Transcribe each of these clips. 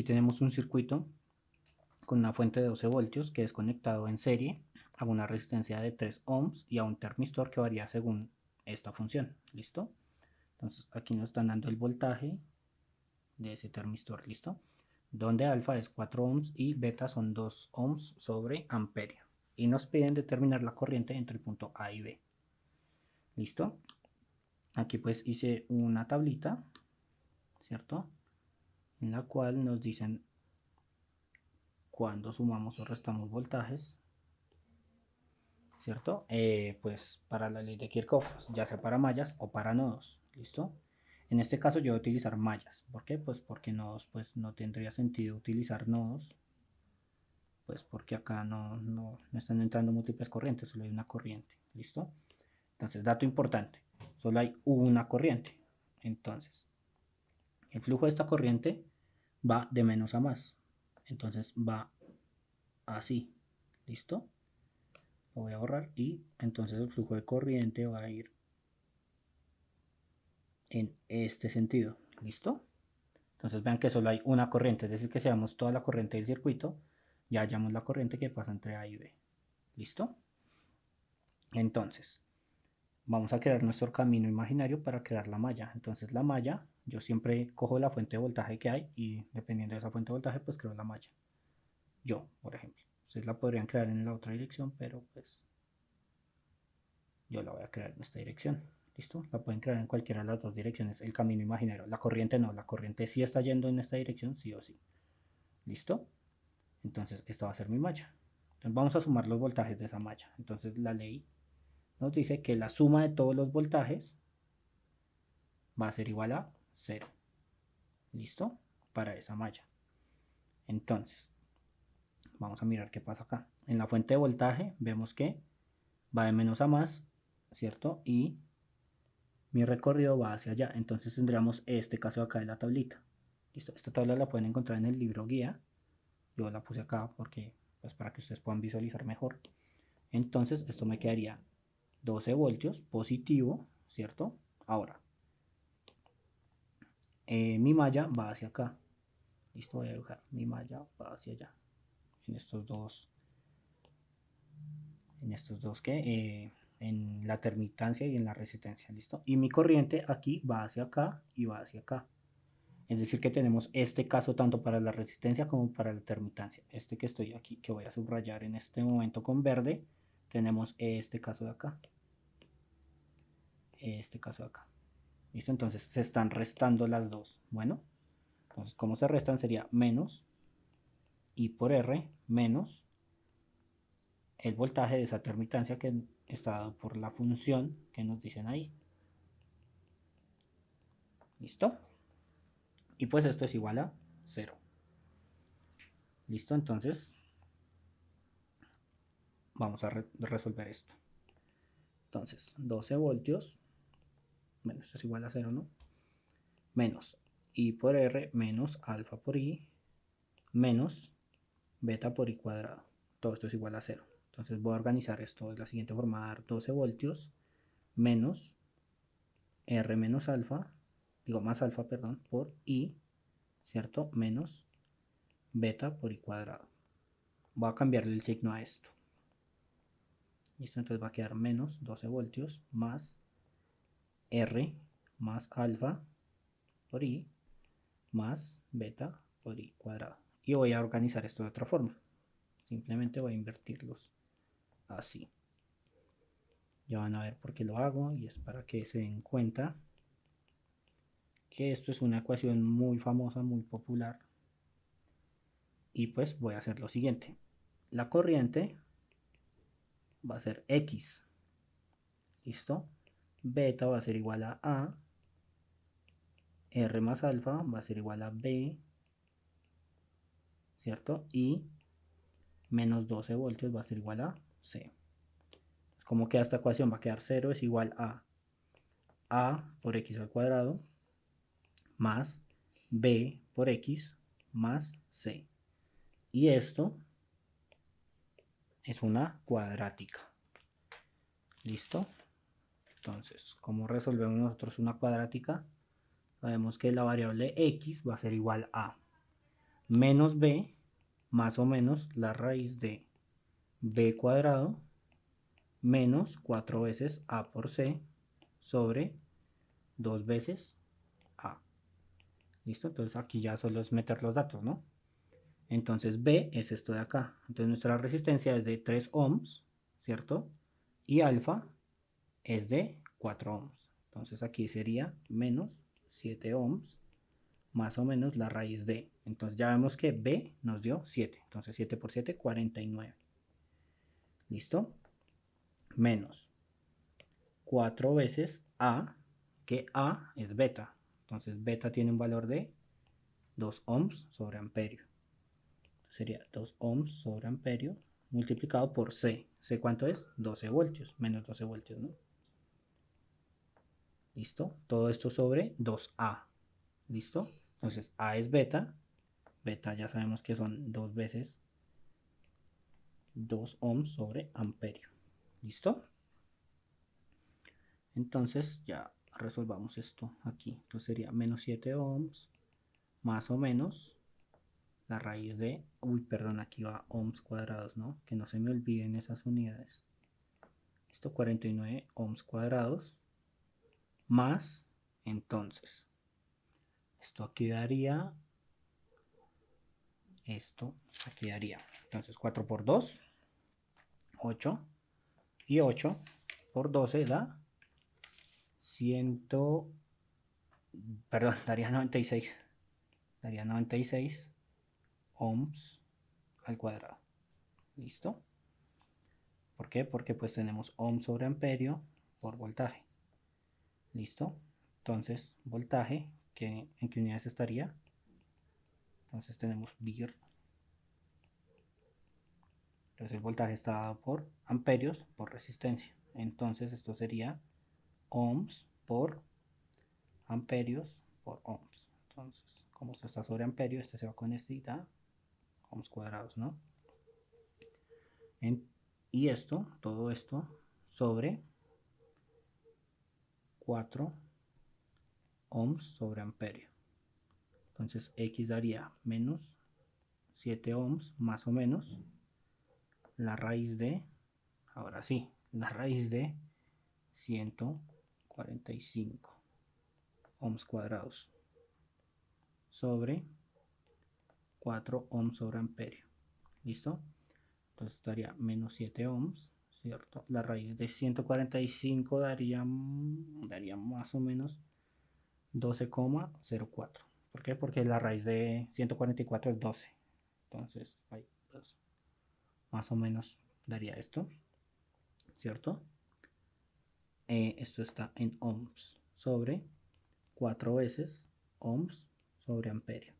tenemos un circuito con una fuente de 12 voltios que es conectado en serie a una resistencia de 3 ohms y a un termistor que varía según esta función. ¿Listo? Entonces aquí nos están dando el voltaje de ese termistor. ¿Listo? Donde alfa es 4 ohms y beta son 2 ohms sobre amperio. Y nos piden determinar la corriente entre el punto A y B. ¿Listo? Aquí pues hice una tablita, ¿cierto? En la cual nos dicen cuando sumamos o restamos voltajes, ¿cierto? Pues para la ley de Kirchhoff, ya sea para mallas o para nodos, ¿listo? En este caso yo voy a utilizar mallas. ¿Por qué? Pues porque nodos, pues no tendría sentido utilizar nodos, pues porque acá no están entrando múltiples corrientes, solo hay una corriente, ¿listo? Entonces, dato importante, solo hay una corriente. Entonces, el flujo de esta corriente va de menos a más. Entonces va así, ¿listo? Lo voy a borrar y entonces el flujo de corriente va a ir en este sentido, ¿listo? Entonces vean que solo hay una corriente, es decir que si damos toda la corriente del circuito, ya hallamos la corriente que pasa entre A y B, ¿listo? Entonces, vamos a crear nuestro camino imaginario para crear la malla. Entonces la malla, yo siempre cojo la fuente de voltaje que hay y dependiendo de esa fuente de voltaje, pues creo la malla. Yo, por ejemplo. Ustedes la podrían crear en la otra dirección, pero pues yo la voy a crear en esta dirección. ¿Listo? La pueden crear en cualquiera de las dos direcciones, el camino imaginario. La corriente no, la corriente sí está yendo en esta dirección, sí o sí. ¿Listo? Entonces esta va a ser mi malla. Entonces vamos a sumar los voltajes de esa malla. Entonces la ley nos dice que la suma de todos los voltajes va a ser igual a 0. ¿Listo? Para esa malla. Entonces, vamos a mirar qué pasa acá. En la fuente de voltaje vemos que va de menos a más, ¿cierto? Y mi recorrido va hacia allá. Entonces tendríamos este caso acá de la tablita. ¿Listo? Esta tabla la pueden encontrar en el libro guía. Yo la puse acá porque, pues para que ustedes puedan visualizar mejor. Entonces esto me quedaría 12 voltios positivo, ¿cierto? Ahora, mi malla va hacia acá. Listo, voy a dibujar. Mi malla va hacia allá. En estos dos que en la termitancia y en la resistencia. Listo. Y mi corriente aquí va hacia acá y va hacia acá. Es decir que tenemos este caso tanto para la resistencia como para la termitancia. Este que estoy aquí, que voy a subrayar en este momento con verde, tenemos este caso de acá. Este caso de acá. ¿Listo? Entonces se están restando las dos. Bueno, entonces como se restan sería menos I por R menos el voltaje de esa termitancia que está dado por la función que nos dicen ahí. ¿Listo? Y pues esto es igual a 0. ¿Listo? Entonces vamos a resolver esto. Entonces 12 voltios, bueno, esto es igual a 0, ¿no? Menos I por R menos alfa por I menos beta por I cuadrado. Todo esto es igual a 0. Entonces voy a organizar esto de la siguiente forma: dar 12 voltios menos R menos alfa, digo más alfa, perdón, por I, ¿cierto? Menos beta por I cuadrado. Voy a cambiarle el signo a esto. Listo, entonces va a quedar menos 12 voltios más R más alfa por I más beta por I cuadrado. Y voy a organizar esto de otra forma. Simplemente voy a invertirlos así. Ya van a ver por qué lo hago y es para que se den cuenta que esto es una ecuación muy famosa, muy popular. Y pues voy a hacer lo siguiente. La corriente va a ser X. ¿Listo? Beta va a ser igual a R más alfa va a ser igual a B, ¿cierto? Y menos 12 voltios va a ser igual a C. ¿Cómo queda esta ecuación? Va a quedar 0 es igual a por X al cuadrado más B por X más C. Y esto es una cuadrática. ¿Listo? Entonces, ¿cómo resolvemos nosotros una cuadrática? Sabemos que la variable X va a ser igual a menos b más o menos la raíz de b cuadrado menos 4 veces a por c sobre 2 veces a. ¿Listo? Entonces aquí ya solo es meter los datos, ¿no? Entonces B es esto de acá. Entonces nuestra resistencia es de 3 ohms, ¿cierto? Y alfa es de 4 ohms. Entonces aquí sería menos 7 ohms más o menos la raíz de. Entonces ya vemos que B nos dio 7. Entonces 7 por 7, 49. ¿Listo? Menos 4 veces A, que A es beta. Entonces beta tiene un valor de 2 ohms sobre amperio. Sería 2 ohms sobre amperio multiplicado por C. ¿C cuánto es? 12 voltios, menos 12 voltios, ¿no? ¿Listo? Todo esto sobre 2A. ¿Listo? Entonces A es beta. Beta ya sabemos que son 2 veces 2 ohms sobre amperio. ¿Listo? Entonces ya resolvamos esto aquí. Entonces sería menos 7 ohms más o menos la raíz de... Uy, perdón, aquí va ohms cuadrados, ¿no? Que no se me olviden esas unidades. Esto 49 ohms cuadrados más, entonces, esto aquí daría, esto aquí daría, entonces 4 por 2, 8, y 8 por 12 da 100, perdón, daría 96 ohms al cuadrado. ¿Listo? ¿Por qué? Porque pues tenemos ohms sobre amperio por voltaje. ¿Listo? Entonces, voltaje, ¿en qué unidades estaría? Entonces tenemos VIR. Entonces el voltaje está dado por amperios por resistencia. Entonces esto sería ohms por amperios por ohms. Entonces, como esto está sobre amperio, este se va con este y da ohms cuadrados, ¿no? Y esto, todo esto, sobre 4 ohms sobre amperio. Entonces X daría menos 7 ohms más o menos la raíz de, ahora sí, la raíz de 145 ohms cuadrados sobre 4 ohms sobre amperio. ¿Listo? Entonces daría menos 7 ohms, ¿cierto? La raíz de 145 daría más o menos 12,04. ¿Por qué? Porque la raíz de 144 es 12. Entonces, pues, más o menos daría esto, ¿cierto? Esto está en ohms sobre 4 veces ohms sobre amperio.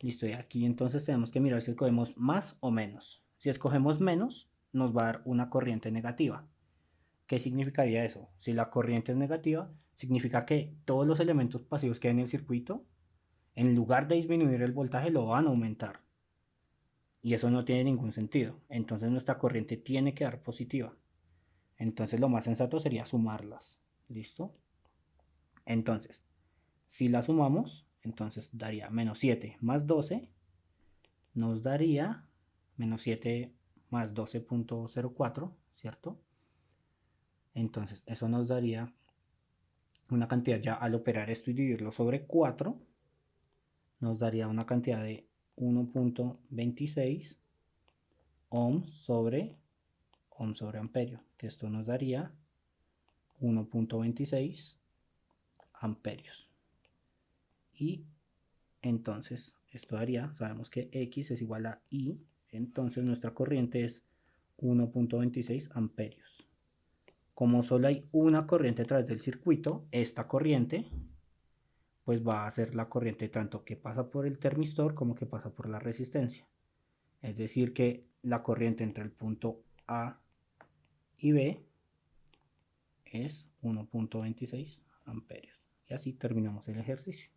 Listo, y aquí entonces tenemos que mirar si escogemos más o menos. Si escogemos menos, nos va a dar una corriente negativa. ¿Qué significaría eso? Si la corriente es negativa, significa que todos los elementos pasivos que hay en el circuito, en lugar de disminuir el voltaje, lo van a aumentar. Y eso no tiene ningún sentido. Entonces nuestra corriente tiene que dar positiva. Entonces lo más sensato sería sumarlas. ¿Listo? Entonces, si la sumamos, entonces daría menos 7 más 12, nos daría menos 7 más 12,04, ¿cierto? Entonces eso nos daría una cantidad, ya al operar esto y dividirlo sobre 4, nos daría una cantidad de 1,26 ohms sobre amperio, que esto nos daría 1,26 amperios. Y entonces esto daría, sabemos que X es igual a I, entonces nuestra corriente es 1,26 amperios. Como solo hay una corriente a través del circuito, esta corriente pues va a ser la corriente tanto que pasa por el termistor como que pasa por la resistencia. Es decir que la corriente entre el punto A y B es 1,26 amperios. Y así terminamos el ejercicio.